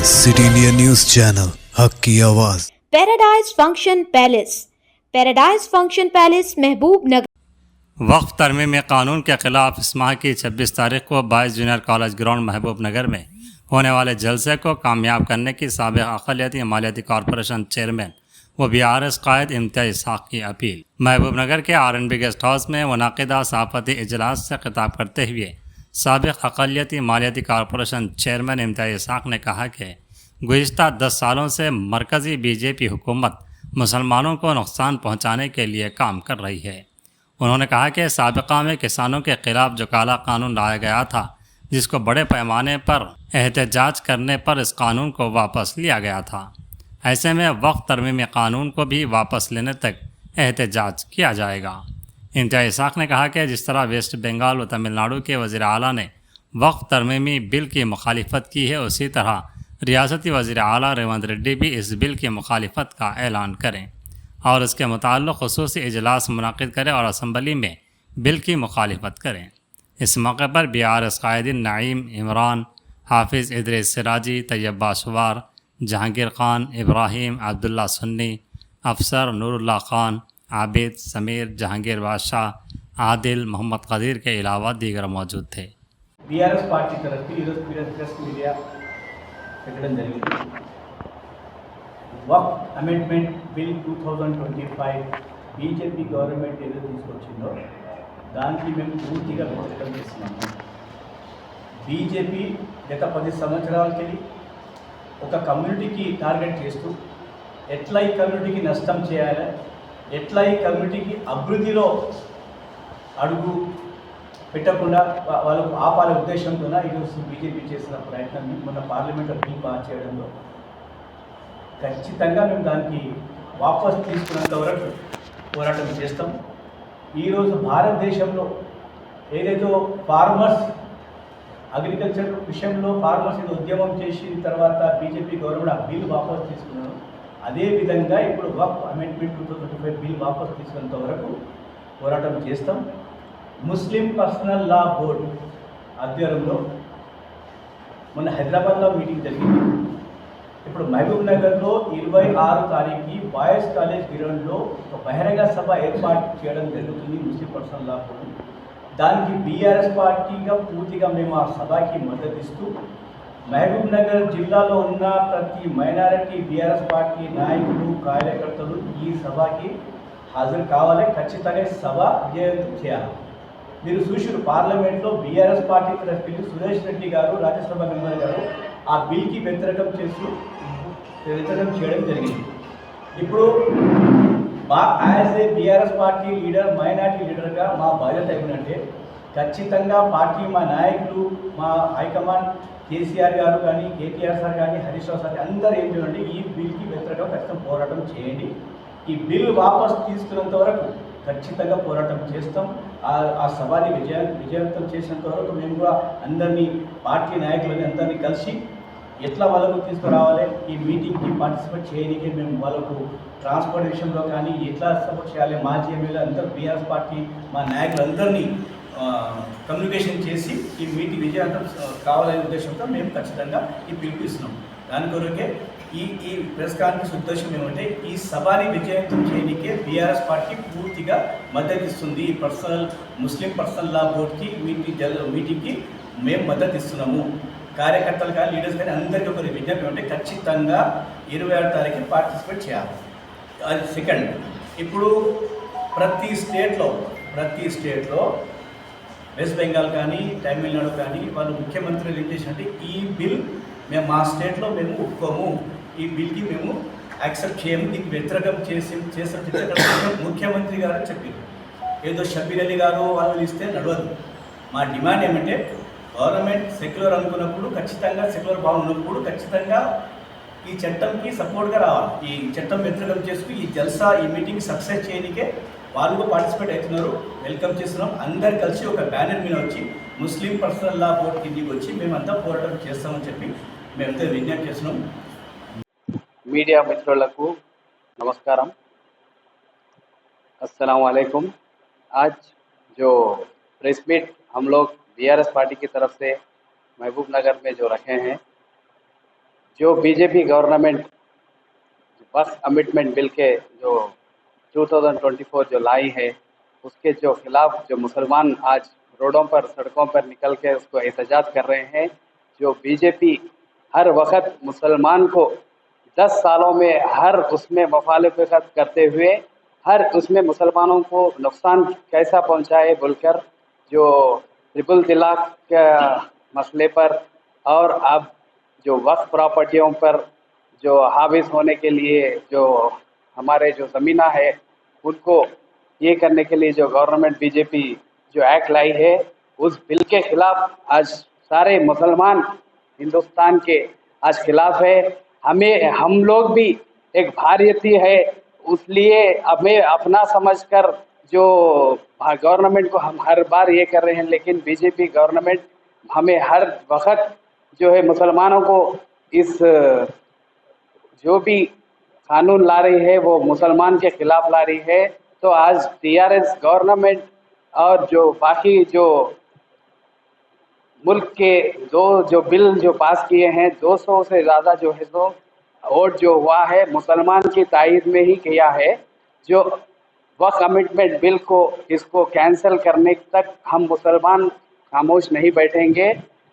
City India news channel हक की आवाज। पैराडाइज फंक्शन पैलेस महबूब नगर। वक्फ तरमीम कानून के खिलाफ इस माह की 26 तारीख को 22 जूनियर कॉलेज ग्राउंड महबूब नगर में होने वाले जलसे को कामयाब करने की साबिक़ अक़लियती मालियाती कॉरपोरेशन चेयरमैन व BRS कायद इम्तियाज़ इसहाक़ की अपील। महबूब नगर के R&B गेस्ट हाउस में मुनाक़िदा सहाफ़ती इजलास से खिताब करते हुए साबिक़ अक़लियती मालियाती कॉरपोरेशन चेयरमैन इम्तियाज़ इसहाक़ ने कहा कि गुज़िश्ता 10 सालों से मरकज़ी BJP हुकूमत मुसलमानों को नुकसान पहुँचाने के लिए काम कर रही है। उन्होंने कहा कि साबिक़ा में किसानों के ख़िलाफ़ जो काला कानून लाया गया था, जिसको बड़े पैमाने पर एहतजाज करने पर इस कानून को वापस लिया गया था। ऐसे में वक्फ तरमीमी कानून को भी वापस लेने तक एहतजाज किया जाएगा। इम्तियाज़ इसहाक़ ने कहा कि जिस तरह वेस्ट बंगाल व तमिलनाडु के वज़ीर आला ने वक्फ तरमीमी बिल की मुखालिफत की है, उसी तरह रियासती वज़ीर आला रेवंत रेड्डी भी इस बिल की मुखालिफत का ऐलान करें और इसके मुताल्लिक़ ख़ुसूसी इजलास मुनक़िद करें और असम्बली में बिल की मुखालिफत करें। इस मौके पर BRS कायदीन नईम, इमरान, हाफिज़ इदरीस सिराजी, तैयब बाशवार, जहांगीर खान, इब्राहिम, अब्दुल्ला सुन्नी, अफसर नूरुल्लाह खान, आबिद, समीर, जहांगीर बादशाह, आदिल, मोहम्मद कदीर के अलावा दीगर मौजूद थे। BRS పార్టీ తరఫు ఈరోజు ప్రెస్ మీడియా పెట్టడం జరిగింది. వక్ఫ్ అమెండ్మెంట్ బిల్ 2025 బీజేపీ గవర్నమెంట్ ఏదో తీసుకొచ్చిందో దానికి మేము పూర్తిగా వ్యతిరేకం చేస్తున్నాము. బీజేపీ గత 10 సంవత్సరాలకి ఒక కమ్యూనిటీకి టార్గెట్ చేస్తూ ఎట్లా ఈ కమ్యూనిటీకి నష్టం చేయాలి, ఎట్లా ఈ కమ్యూనిటీకి అభివృద్ధిలో అడుగు పెట్టకుండా వాళ్ళకు ఆపాలే ఉద్దేశంతో ఈరోజు బీజేపీ చేసిన ప్రయత్నం మొన్న పార్లమెంట్లో బిల్ పాస్ చేయడంలో ఖచ్చితంగా మేము దానికి వాపస్ తీసుకున్నంత వరకు పోరాటం చేస్తాం. ఈరోజు భారతదేశంలో ఏదైతే ఫార్మర్స్ అగ్రికల్చర్ విషయంలో ఫార్మర్స్ ఏదో ఉద్యమం చేసిన తర్వాత బీజేపీ గవర్నమెంట్ ఆ బిల్ వాపస్ తీసుకున్నారు, అదేవిధంగా ఇప్పుడు వక్ఫ్ అమెండ్మెంట్ 2025 బిల్ వాపస్ తీసుకున్నంత వరకు పోరాటం చేస్తాం. ముస్లిం పర్సనల్ లా బోర్డు ఆధ్వర్యంలో మొన్న హైదరాబాద్లో మీటింగ్ జరిగింది. ఇప్పుడు మహబూబ్ నగర్లో 26 తారీఖుకి బాయ్స్ కాలేజ్ గ్రౌండ్లో ఒక బహిరంగ సభ ఏర్పాటు చేయడం జరుగుతుంది. ముస్లిం పర్సనల్ లా బోర్డు దానికి BRS పార్టీగా పూర్తిగా మేము ఆ సభకి మద్దతిస్తూ మహబూబ్ నగర్ జిల్లాలో ఉన్న ప్రతి మైనారిటీ BRS పార్టీ నాయకులు, కార్యకర్తలు ఈ సభకి హాజరు కావాలి. ఖచ్చితంగా సభ విజయవంతం చేయాలి. మీరు చూసారు పార్లమెంట్లో BRS పార్టీ తరఫున సురేష్ రెడ్డి గారు, రాజ్యసభ మెంబర్ గారు ఆ బిల్కి వ్యతిరేకం చేయడం జరిగింది. ఇప్పుడు as a BRS party leader, minority లీడర్గా మా బాధ్యత ఏమిటంటే ఖచ్చితంగా పార్టీ మా నాయకులు, మా హైకమాండ్ కేసీఆర్ గారు కానీ, KTR సార్ కానీ, హరీష్ రావు సార్ అందరూ ఏం చేయండి, ఈ బిల్కి వ్యతిరేకంగా ఖచ్చితంగా పోరాటం చేయండి. ఈ బిల్ వాపస్ తీసుకున్నంత వరకు ఖచ్చితంగా పోరాటం చేస్తాం. ఆ సభని విజయవంతం చేసినంత వరకు మేము కూడా అందరినీ, పార్టీ నాయకులని అందరినీ కలిసి ఎట్లా వాళ్ళకు తీసుకురావాలి, ఈ మీటింగ్కి పార్టిసిపేట్ చేయడానికి మేము వాళ్ళకు ట్రాన్స్పోర్ట్ విషయంలో కానీ ఎట్లా సపోర్ట్ చేయాలి, మాజీ ఎమ్మెల్యే అందరూ BRS పార్టీ మా నాయకులందరినీ కమ్యూనికేషన్ చేసి ఈ మీటింగ్ విజయవంతం కావాలనే ఉద్దేశంతో మేము ఖచ్చితంగా ఈ పిలుపుస్తున్నాం. దాని కొరకే ఈ ప్రెస్ కాన్ఫరెన్స్ ఉద్దేశం ఏమంటే ఈ సభని విజయవంతం చేయడానికే BRS పార్టీ పూర్తిగా మద్దతు ఇస్తుంది. ఈ ముస్లిం పర్సనల్ లా బోర్డుకి మీటింగ్కి మేము మద్దతు ఇస్తున్నాము. కార్యకర్తలు కానీ, లీడర్స్ కానీ అందరికీ ఒక విజ్ఞప్తి ఏమంటే ఖచ్చితంగా 26 తారీఖు పార్టిసిపేట్ చేయాలి. అది సెకండ్. ఇప్పుడు ప్రతి స్టేట్లో వెస్ట్ బెంగాల్ కానీ, తమిళనాడు కానీ వాళ్ళు ముఖ్యమంత్రులు ఏం చేసినట్టే ఈ బిల్ మేము మా స్టేట్లో మేము ఒప్పుకోము, ఈ బిల్కి మేము యాక్సెప్ట్ చేయము, దీనికి వ్యతిరేకం చేసినట్టు ముఖ్యమంత్రి గారు చెప్పారు. ఏదో షబీర్ అలీ గారు వాళ్ళు ఇస్తే నడవదు. మా డిమాండ్ ఏమంటే గవర్నమెంట్ సెక్యులర్ అనుకున్నప్పుడు ఖచ్చితంగా, సెక్యులర్ బాగున్నప్పుడు ఖచ్చితంగా ఈ చట్టంకి సపోర్ట్గా రావాలి. ఈ చట్టం వ్యతిరేకం చేసుకుని ఈ జల్సా, ఈ మీటింగ్ సక్సెస్ చేయడానికే వాళ్ళు పార్టిసిపేట్ అవుతున్నారు. వెల్కమ్ చేస్తున్నాం. అందరు కలిసి ఒక బ్యానర్ మీద వచ్చి ముస్లిం పర్సనల్ లా బోర్డు కిందికి వచ్చి మేమంతా పోరాటం చేస్తామని చెప్పి మేమంతా విజ్ఞప్తి చేస్తున్నాం. मीडिया मित्रों नमस्कार, अस्सलाम वालेकुम। आज जो प्रेस मीट हम लोग BRS पार्टी की तरफ से महबूब नगर में जो रखे हैं, जो बीजेपी गवर्नमेंट वक्फ अमेंडमेंट बिल के जो 2024 जो लाई है, उसके जो खिलाफ जो मुसलमान आज रोडों पर सड़कों पर निकल के उसको एहतजाज कर रहे हैं। जो बीजेपी हर वक्त मुसलमान को 10 सालों में हर उसमें मुखालिफत करते हुए हर उसमें मुसलमानों को नुकसान कैसा पहुंचाए बोलकर जो ट्रिपल तलाक के मसले पर और अब जो वक्फ प्रॉपर्टियों पर जो हाविज होने के लिए जो हमारे जो ज़मीना है उनको ये करने के लिए जो गवर्नमेंट बीजेपी जो एक्ट लाई है, उस बिल के खिलाफ आज सारे मुसलमान हिंदुस्तान के आज खिलाफ है। हम लोग भी एक भारतीय है, इसलिए हमें अपना समझकर जो गवर्नमेंट को हम हर बार ये कर रहे हैं, लेकिन बीजेपी गवर्नमेंट हमें हर वक्त जो है मुसलमानों को इस जो भी कानून ला रही है वो मुसलमान के खिलाफ ला रही है। तो आज टीआरएस गवर्नमेंट और जो बाकी जो मुल्क के जो बिल जो पास किए हैं 200 से ज़्यादा जो है तो वोट जो हुआ है मुसलमान की तायद में ही किया है। जो वक्फ अमेंडमेंट बिल को इसको कैंसिल करने तक हम मुसलमान खामोश नहीं बैठेंगे।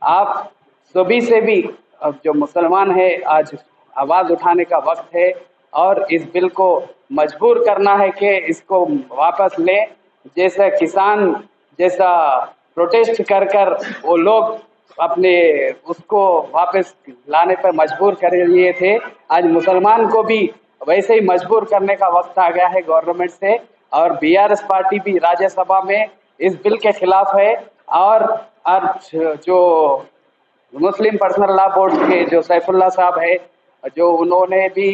आप सभी से भी अब जो मुसलमान है आज आवाज़ उठाने का वक्त है और इस बिल को मजबूर करना है कि इसको वापस लें। जैसा किसान जैसा प्रोटेस्ट कर कर वो लोग अपने उसको वापस लाने पर मजबूर कर लिए थे, आज मुसलमान को भी वैसे ही मजबूर करने का वक्त आ गया है गवर्नमेंट से। और बीआरएस पार्टी भी राज्यसभा में इस बिल के खिलाफ है। और जो मुस्लिम पर्सनल लॉ बोर्ड के जो सैफुल्ला साहब है, जो उन्होंने भी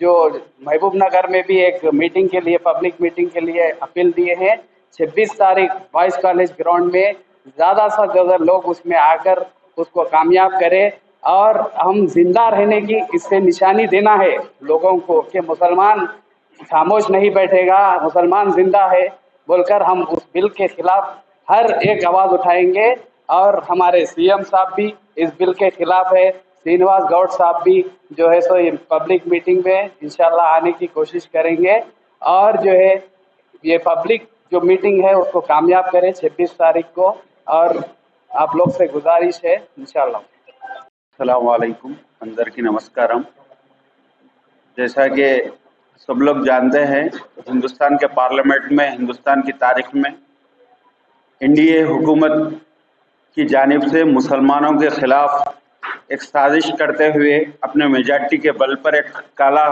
जो महबूब नगर में भी एक मीटिंग के लिए पब्लिक मीटिंग के लिए अपील दिए हैं। 26 तारीख बॉयज़ कॉलेज ग्राउंड में ज़्यादा से ज़्यादा लोग उसमें आकर उसको कामयाब करें और हम जिंदा रहने की इससे निशानी देना है लोगों को कि मुसलमान खामोश नहीं बैठेगा, मुसलमान जिंदा है बोलकर हम उस बिल के खिलाफ हर एक आवाज़ उठाएंगे। और हमारे सीएम साहब भी इस बिल के खिलाफ है, श्रीनिवास गौड़ साहब भी जो है सो पब्लिक मीटिंग में इंशाल्लाह आने की कोशिश करेंगे और जो है ये पब्लिक जो मीटिंग है उसको कामयाब करें 26 तारीख को। और आप लोग से गुजारिश है इंशाल्लाह। अस्सलाम वालेकुम, अंदर की नमस्कारम। जैसा कि सब लोग जानते हैं, हिंदुस्तान के पार्लियामेंट में हिंदुस्तान की तारीख में एनडीए हुकूमत की जानिब से मुसलमानों के खिलाफ एक साजिश करते हुए अपने मेजॉरिटी के बल पर एक काला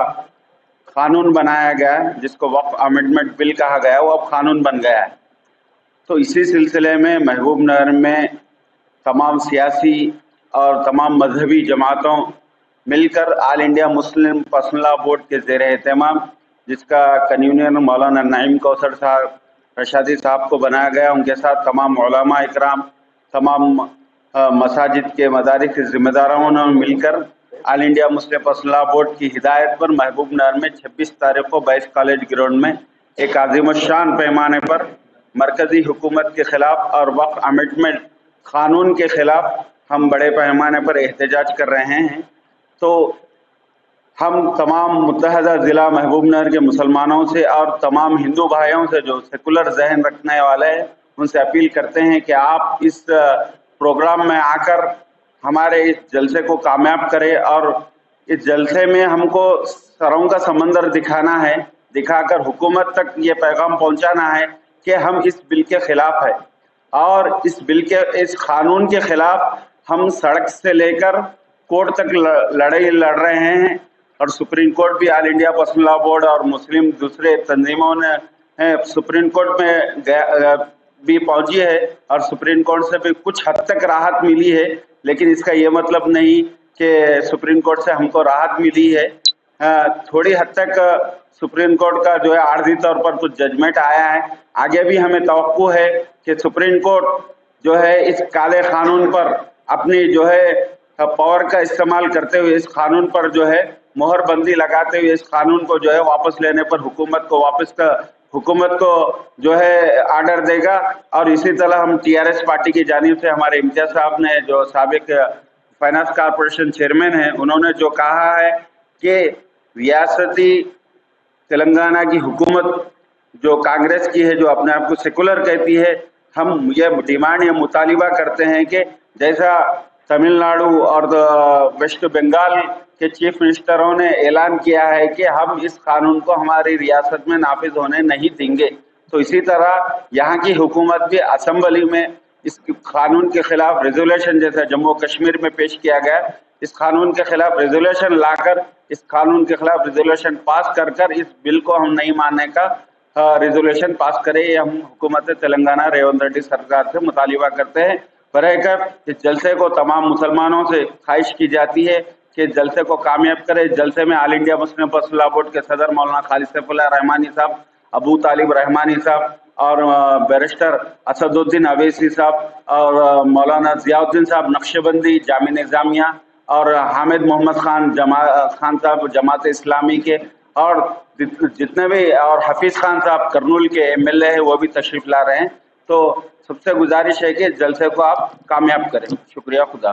कानून बनाया गया जिसको वक्फ अमेंडमेंट बिल कहा गया, वो अब कानून बन गया है। तो इसी सिलसिले में महबूब नगर में तमाम सियासी और तमाम मजहबी जमातों मिलकर all India Muslim personal law board के ज़ेर एहतमाम, जिसका कन्वीनर मौलाना नईम कौसर साहब रशादी साहब को बनाया गया, उनके साथ तमाम उलमा इकराम, तमाम मसाजिद के मदारिस के ज़िम्मेदारों ने मिलकर all India Muslim personal law board की हिदायत पर महबूब नगर में 26 तारीख को बॉयज़ कॉलेज ग्राउंड में एक आज़िम शान पैमाने पर मरकज़ी हुकूमत के ख़िलाफ़ और वक्फ अमेंडमेंट क़ानून के ख़िलाफ़ हम बड़े पैमाने पर एहतजाज कर रहे हैं। तो हम तमाम मुत्तहदा ज़िला महबूब नगर के मुसलमानों से और तमाम हिंदू भाइयों से जो सेकुलर जहन रखने वाले हैं उनसे अपील करते हैं कि आप इस प्रोग्राम में आकर हमारे इस जलसे को कामयाब करें और इस जलसे में हमको सरों का समंदर दिखाना है, दिखाकर हुकूमत तक ये पैगाम पहुंचाना है कि हम इस बिल के ख़िलाफ़ है और इस कानून के ख़िलाफ़ हम सड़क से लेकर कोर्ट तक लड़ाई लड़ रहे हैं। और सुप्रीम कोर्ट भी all India personal law board और मुस्लिम दूसरे तंजीमों ने सुप्रीम कोर्ट में भी पहुंची है और सुप्रीम कोर्ट से भी कुछ हद तक राहत मिली है, लेकिन इसका ये मतलब नहीं कि सुप्रीम कोर्ट से हमको राहत मिली है। थोड़ी हद तक सुप्रीम कोर्ट का जो है आर्जी तौर पर कुछ जजमेंट आया है। आगे भी हमें तवक्को है कि सुप्रीम कोर्ट जो है इस काले कानून पर अपनी जो है पावर का इस्तेमाल करते हुए इस कानून पर जो है मोहर बंदी लगाते हुए इस कानून को जो है वापस लेने पर हुकूमत को जो है आर्डर देगा। और इसी तरह हम टीआरएस पार्टी की जानिब से हमारे इम्तियाज साहब ने जो साबिक फाइनेंस कॉरपोरेशन चेयरमैन हैं, उन्होंने जो कहा है कि रियासती तेलंगाना की हुकूमत जो कांग्रेस की है, जो अपने आप को सेकुलर कहती है, हम ये डिमांड या मुतालिबा करते हैं कि जैसा तमिलनाडु और वेस्ट बंगाल के चीफ मिनिस्टरों ने ऐलान किया है कि हम इस कानून को हमारी रियासत में नाफिज होने नहीं देंगे, तो इसी तरह यहाँ की हुकूमत भी असेंबली में इस कानून के खिलाफ रेजोल्यूशन, जैसा जम्मू कश्मीर में पेश किया गया, इस कानून के खिलाफ रेजोल्यूशन लाकर, इस कानून के खिलाफ रेजोल्यूशन पास कर इस बिल को हम नहीं मानने का रेजोल्यूशन पास करे। ये हम हुकूमत तेलंगाना रेवंत रेड्डी सरकार से मुतालिबा करते हैं। बरकर इस जलसे को तमाम मुसलमानों से ख्वाहिश की जाती है कि जलसे को कामयाब करे। जलसे में all India Muslim personal law board के सदर मौलाना खालिद सैफुल्लाह रहमानी साहब, अबू तालिब रहमानी साहब और बैरिस्टर असदुद्दीन अवैसी साहब और मौलाना जियाउद्दीन साहब नक्शबंदी जामिया निज़ामिया और हामिद मोहम्मद खान साहब जमात इस्लामी के, और जितने भी, और हफीज खान साहब करनूल के एमएलए हैं, वो भी तशरीफ ला रहे हैं। तो सबसे गुजारिश है कि जलसे को आप कामयाब करें। शुक्रिया, खुदा।